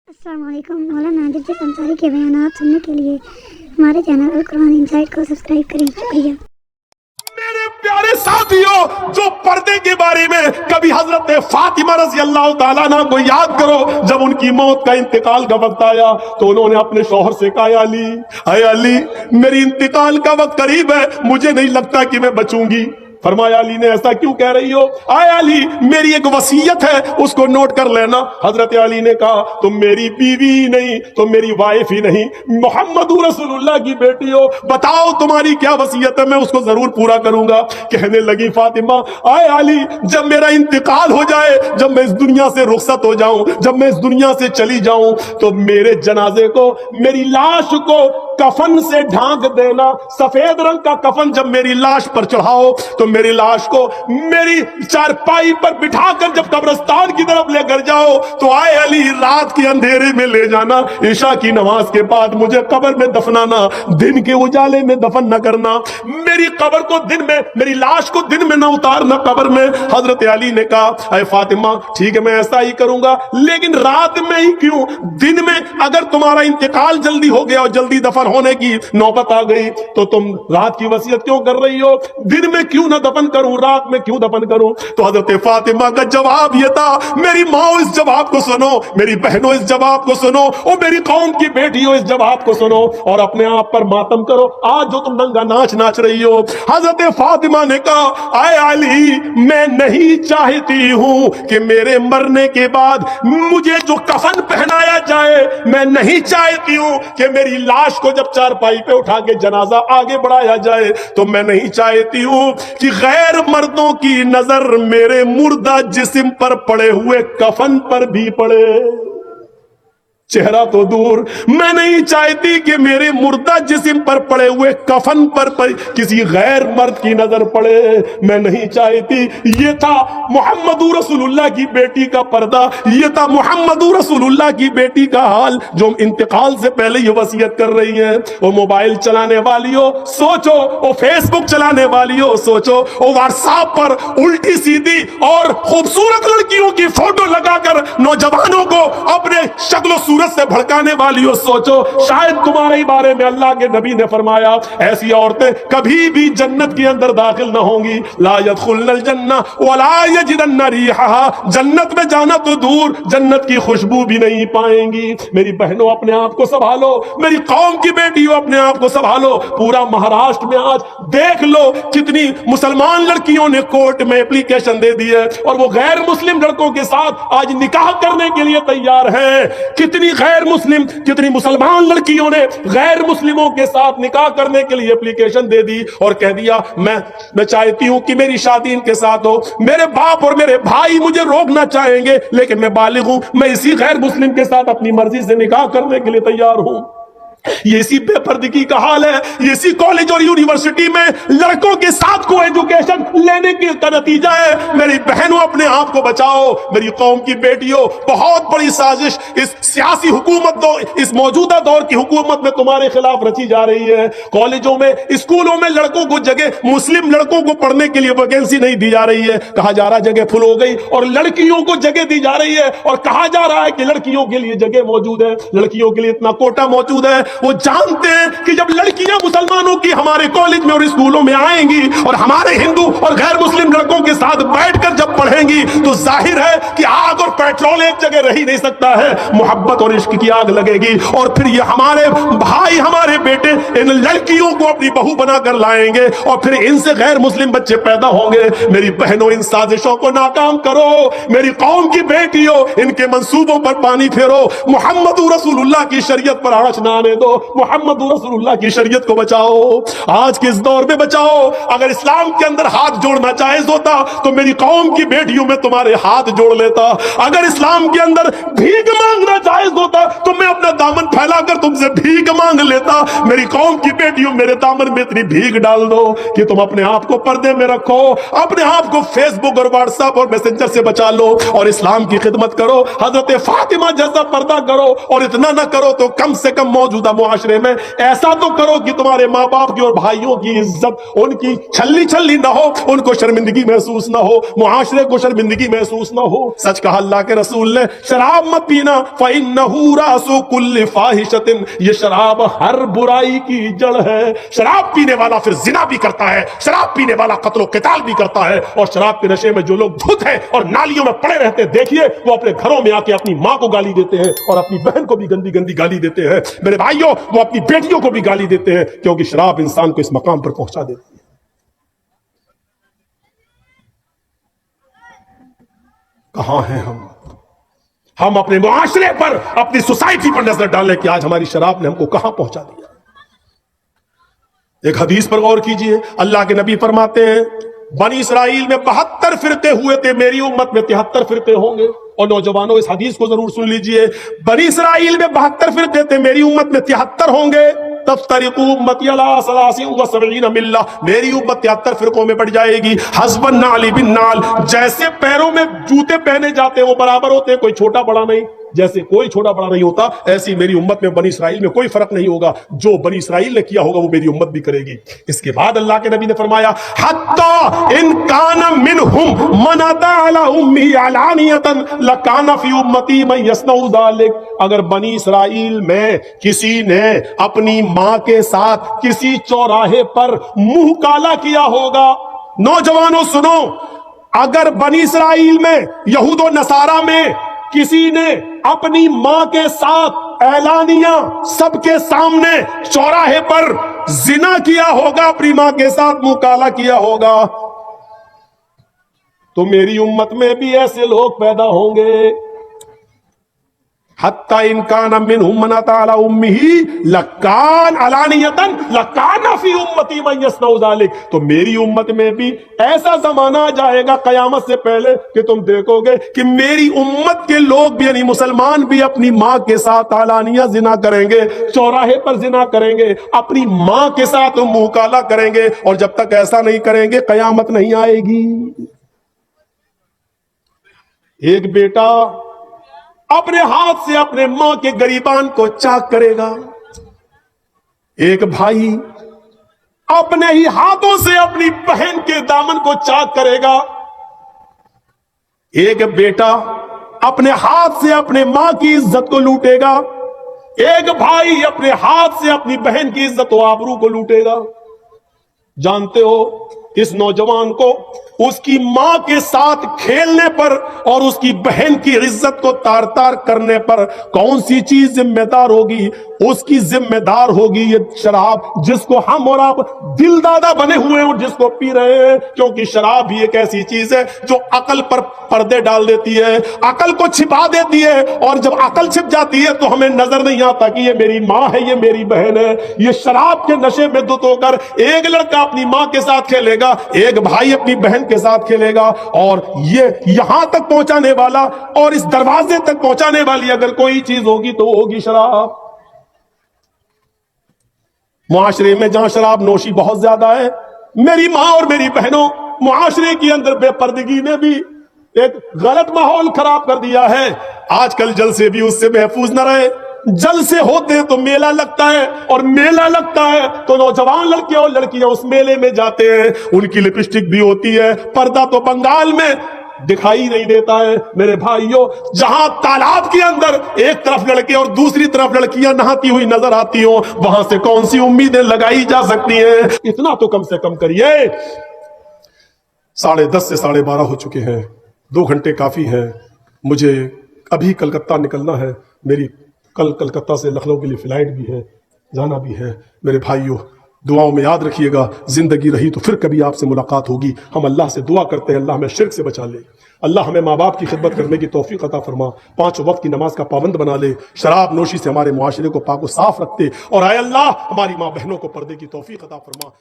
السلام علیکم۔ مولانا عادل جس انصاری کے بیانات سننے کے لیے ہمارے چینل القرآن انسائٹ کو سبسکرائب کریں۔ شکریہ۔ میرے پیارے ساتھیوں، جو پردے کے بارے میں کبھی حضرت فاطمہ رضی اللہ تعالیٰ عنہ کو یاد کرو، جب ان کی موت کا انتقال کا وقت آیا تو انہوں نے اپنے شوہر سے کہا، اے علی میری انتقال کا وقت قریب ہے، مجھے نہیں لگتا کہ میں بچوں گی۔ فرمایا علی نے ایسا کیوں کہہ رہی ہو؟ اے علی میری ایک وصیت ہے، اس کو نوٹ کر لینا۔ حضرت علی نے کہا تم میری بیوی ہی نہیں، تم میری وائف ہی نہیں، محمد رسول اللہ کی بیٹی ہو، بتاؤ تمہاری کیا وصیت ہے، میں اس کو ضرور پورا کروں گا۔ کہنے لگی فاطمہ، اے علی جب میرا انتقال ہو جائے، جب میں اس دنیا سے رخصت ہو جاؤں، جب میں اس دنیا سے چلی جاؤں، تو میرے جنازے کو، میری لاش کو کفن سے ڈھانک دینا، سفید رنگ کا کفن جب میری لاش پر چڑھاؤ تو میری لاش کو میری چارپائی پر بٹھا کر جب قبرستان کی طرف لے کر جاؤ تو اے علی رات کے اندھیرے میں لے جانا، عشاء کی نماز کے بعد مجھے قبر میں دفنانا، دن کے اجالے میں دفن نہ کرنا، میری قبر کو دن میں، میری لاش کو دن میں نہ اتارنا قبر میں۔ حضرت علی نے کہا اے فاطمہ ٹھیک ہے میں ایسا ہی کروں گا، لیکن رات میں ہی کیوں؟ دن میں اگر تمہارا انتقال جلدی ہو گیا اور جلدی دفن ہونے کی نوبت آ گئی تو تم رات کی وصیت کیوں کر رہی ہو؟ دن میں کیوں نہ دفن کروں، رات میں کیوں دفن کروں؟ تو حضرت فاطمہ کا جواب یہ تھا، میری ماں اس جواب کو سنو، میری بہنوں اس جواب کو سنو، اور میری قوم کی بیٹیوں اس جواب کو سنو، اور اپنے آپ پر ماتم کرو آج جو تم ننگا ناچ ناچ رہی ہو۔ حضرت فاطمہ نے کہا اے علی میں نہیں چاہتی ہوں کہ میرے مرنے کے بعد مجھے جو کفن پہنایا جائے، میں نہیں چاہتی ہوں کہ میری لاش کو جب چارپائی پہ اٹھا کے جنازہ آگے بڑھایا جائے، تو میں نہیں چاہتی ہوں کہ غیر مردوں کی نظر میرے مردہ جسم پر پڑے ہوئے کفن پر بھی پڑے، چہرہ تو دور، میں نہیں چاہتی کہ میرے مردہ جسم پر پڑے ہوئے کفن پر کسی غیر مرد کی نظر پڑے، میں نہیں چاہتی۔ یہ تھا محمد رسول اللہ کی بیٹی کا پردہ، یہ تھا محمد رسول اللہ کی بیٹی کا حال جو انتقال سے پہلے یہ وصیت کر رہی ہیں۔ وہ موبائل چلانے والی ہو سوچو، وہ فیس بک چلانے والی ہو سوچو، وہ واٹس ایپ پر الٹی سیدھی اور خوبصورت لڑکیوں کی فوٹو لگا کر نوجوانوں کو اپنے شکل و صورت سے بھڑکانے والی ہو سوچو، شاید تمہارے بارے میں اللہ کے نبی نے فرمایا ایسی عورتیں کبھی بھی جنت کے اندر داخل نہ ہوں گی، لا يدخلن الجنہ ولا یجدن ریحها، جنت میں جانا تو دور جنت کی خوشبو بھی نہیں پائیں گی۔ میری بہنوں اپنے آپ کو سنبھالو، میری قوم کی بیٹیوں اپنے آپ کو سنبھالو۔ پورا مہاراشٹر میں آج دیکھ لو کتنی مسلمان لڑکیوں نے کورٹ میں اپلیکیشن دے دی ہے اور وہ غیر مسلم لڑکوں کے ساتھ آج نکاح کرنے کے لیے تیار ہیں۔ کتنی غیر مسلم، کتنی مسلمان لڑکیوں نے غیر مسلموں کے ساتھ نکاح کرنے کے لیے اپلیکیشن دے دی اور کہہ دیا میں چاہتی ہوں کہ میری شادی ان کے ساتھ ہو، میرے باپ اور میرے بھائی مجھے روکنا چاہیں گے لیکن میں بالغ ہوں، میں اسی غیر مسلم کے ساتھ اپنی مرضی سے نکاح کرنے کے لیے تیار ہوں۔ یہ اسی بے پردگی کا حال ہے، یہ اسی کالج اور یونیورسٹی میں لڑکوں کے ساتھ کو ایجوکیشن لینے کا نتیجہ ہے۔ میری بہنوں اپنے آپ کو بچاؤ، میری قوم کی بیٹیوں، بہت بڑی سازش اس سیاسی حکومت اس موجودہ دور کی حکومت میں تمہارے خلاف رچی جا رہی ہے۔ کالجوں میں، اسکولوں میں لڑکوں کو جگہ، مسلم لڑکوں کو پڑھنے کے لیے ویکینسی نہیں دی جا رہی ہے، کہا جا رہا جگہ فل ہو گئی، اور لڑکیوں کو جگہ دی جا رہی ہے اور کہا جا رہا ہے کہ لڑکیوں کے لیے جگہ موجود ہے، لڑکیوں کے لیے اتنا کوٹا موجود ہے۔ وہ جانتے ہیں کہ جب لڑکیاں مسلمانوں کی ہمارے کالج میں اور اسکولوں میں آئیں گی اور ہمارے ہندو اور غیر مسلم لڑکوں کے ساتھ بیٹھ کر جب پڑھیں گی تو ظاہر ہے کہ آگ اور پیٹرول ایک جگہ رہ ہی نہیں سکتا ہے، محبت اور عشق کی آگ لگے گی، اور پھر یہ ہمارے بھائی، ہمارے بیٹے ان لڑکیوں کو اپنی بہو بنا کر لائیں گے اور پھر ان سے غیر مسلم بچے پیدا ہوں گے۔ میری بہنوں ان سازشوں کو ناکام کرو، میری قوم کی بیٹیوں ان کے منصوبوں پر پانی پھیرو، محمد رسول اللہ کی شریعت پر آنچ نہ آنے دو، محمد رسول اللہ کی شریعت کو بچاؤ، آج کے اس دور میں بچاؤ۔ اگر اسلام کے اندر ہاتھ جوڑنا جائز ہوتا تو میری قوم کی بیٹیوں میں تمہارے ہاتھ جوڑ لیتا، اگر اسلام کے اندر بھیک مانگنا جائز ہوتا تو میں اپنا دامن پھیلا ताला अगर तुमसे भीख मांग लेता, मेरी कौम की बेटियों मेरे दामन में इतनी भीख डाल दो कि तुम अपने आप को पर्दे में रखो, अपने आप को फेसबुक और व्हाट्सएप और मैसेंजर से बचा लो और इस्लाम की खिदमत करो, हजरत फातिमा जैसा पर्दा करो। और इतना ना करो तो कम से कम मौजूदा मुआशरे में ऐसा तो करो कि तुम्हारे माँ बाप की और भाइयों की इज्जत, उनकी छल्ली छल्ली ना हो, उनको शर्मिंदगी महसूस ना हो, मुआशरे को शर्मिंदगी महसूस ना हो। सच कहा अल्लाह के रसूल ने, शराब मत पीना, फ़इन्नहु रासु कुल्लि फाहिशतिन, ये शराब हर बुराई की जड़ है। शराब पीने वाला फिर जिना भी करता है, शराब पीने वाला कत्ल क़िताल भी करता है, और शराब के नशे में जो लोग धुत हैं और नालियों में पड़े रहते हैं, देखिए वो अपने घरों में आके अपनी माँ को गाली देते हैं और अपनी बहन को भी गंदी गंदी गाली देते हैं। मेरे भाइयों, वो अपनी बेटियों को भी गाली देते हैं, क्योंकि शराब इंसान को इस मकाम पर पहुंचा देती है। कहां हैं हम अपने मुआशरे पर, अपनी सोसाइटी पर नजर डालें कि आज हमारी शराब ने हमको कहां पहुंचा दिया। एक हदीस पर गौर कीजिए, अल्लाह के नबी फरमाते हैं, बनी इसराइल में 72 फिरके हुए थे, मेरी उम्मत में 73 फिरके होंगे। और नौजवानों, इस हदीस को जरूर सुन लीजिए, बनी इसराइल में 72 फिरके थे, मेरी उम्मत में 73 होंगे। तफ्तरिकु उम्मती अला सलासिन व सबईन मिल्ला, मेरी उम्मत 73 फिरकों में बढ़ जाएगी। हस्बन नाली बिन नाल, जैसे पैरों में जूते पहने जाते हैं वो बराबर होते हैं, कोई छोटा बड़ा नहीं, जैसे कोई छोटा बड़ा नहीं होता, ऐसी मेरी उम्मत में बनी इसराइल में कोई फर्क नहीं होगा। जो बनी इसराइल ने किया होगा वो मेरी उम्मत भी करेगी। इसके बाद अल्लाह के नबी ने फरमाया, हत्ता इन कान मिनहुम मन अता अला उम्मी अलानियतन लकान फी उम्मती मन यसनउ ज़ालिक, अगर बनी इसराइल में किसी ने अपनी मां के साथ किसी चौराहे पर मुंह काला किया होगा, नौजवानों सुनो, अगर बनी इसराइल में यहूद और नसारा में किसी ने अपनी मां के साथ ऐलानिया सबके सामने चौराहे पर जिना किया होगा, अपनी मां के साथ मुंह काला किया होगा, तो मेरी उम्मत में भी ऐसे लोग पैदा होंगे। हत्ता इनकान मिनहुम मन अता अला उम्मिही लकान अलानियतन लकान फी उम्मती मन यसनउ ज़ालिक, तो मेरी उम्मत में भी ऐसा जमाना आ जाएगा कयामत से पहले कि तुम देखोगे कि मेरी उम्मत के लोग भी, यानी मुसलमान भी, अपनी मां के साथ अलानिया जिना करेंगे, चौराहे पर जिना करेंगे, अपनी मां के साथ मुंह काला करेंगे, और जब तक ऐसा नहीं करेंगे कयामत नहीं आएगी। एक बेटा अपने हाथ से अपने मां के गरीबान को चाक करेगा, एक भाई अपने ही हाथों से अपनी बहन के दामन को चाक करेगा, एक बेटा अपने हाथ से अपने मां की इज्जत को लूटेगा, एक भाई अपने हाथ से अपनी बहन की इज्जत व आबरू को लूटेगा। जानते हो, इस नौजवान को उसकी मां के साथ खेलने पर और उसकी बहन की इज्जत को तार तार करने पर कौन सी चीज जिम्मेदार होगी? उसकी जिम्मेदार होगी ये शराब, जिसको हम और आप दिल दादा बने हुए हैं और जिसको पी रहे हैं, क्योंकि शराब भी एक ऐसी चीज है जो अकल पर पर्दे डाल देती है, अकल को छिपा देती है, और जब अकल छिप जाती है तो हमें नजर नहीं आता कि ये मेरी मां है, ये मेरी बहन है। ये शराब के नशे में धुत होकर एक लड़का अपनी मां के साथ खेलेगा, एक भाई अपनी बहन के साथ खेलेगा, और ये यहां तक पहुंचाने वाला और इस दरवाजे तक पहुंचाने वाली अगर कोई चीज होगी तो होगी शराब। मुआशरे में जहां शराब नोशी बहुत ज्यादा है, मेरी मां और मेरी बहनों, मुआशरे के अंदर बेपर्दगी ने भी एक गलत माहौल खराब कर दिया है। आजकल जलसे भी उससे महफूज न रहे। जलसे होते तो मेला लगता है, और मेला लगता है तो नौजवान लड़के और लड़कियां उस मेले में जाते हैं, उनकी लिपस्टिक भी होती है, पर्दा तो बंगाल में दिखाई नहीं देता है। मेरे भाइयों, जहां तालाब के अंदर एक तरफ लड़के और दूसरी तरफ लड़कियां नहाती हुई नजर आती हो, वहां से कौन सी उम्मीदें लगाई जा सकती हैं? इतना तो कम से कम करिए। 10:30 से 12:30 हो चुके हैं, 2 घंटे काफी हैं। मुझे अभी कलकत्ता निकलना है, मेरी कल कलकत्ता से लखनऊ के लिए फ्लाइट भी है, जाना भी है। मेरे भाइयों, दुआओं में याद रखिएगा, जिंदगी रही तो फिर कभी आपसे मुलाकात होगी। हम अल्लाह से दुआ करते हैं, अल्लाह हमें शिर्क से बचा ले, अल्लाह हमें माँ बाप की खिदमत करने की तौफीक अता फरमा, 5 वक्त की नमाज का पाबंद बना ले, शराब नोशी से हमारे मुआशरे को पाक व साफ रखते, और आए अल्लाह हमारी माँ बहनों को पर्दे की तौफीक अता फरमा।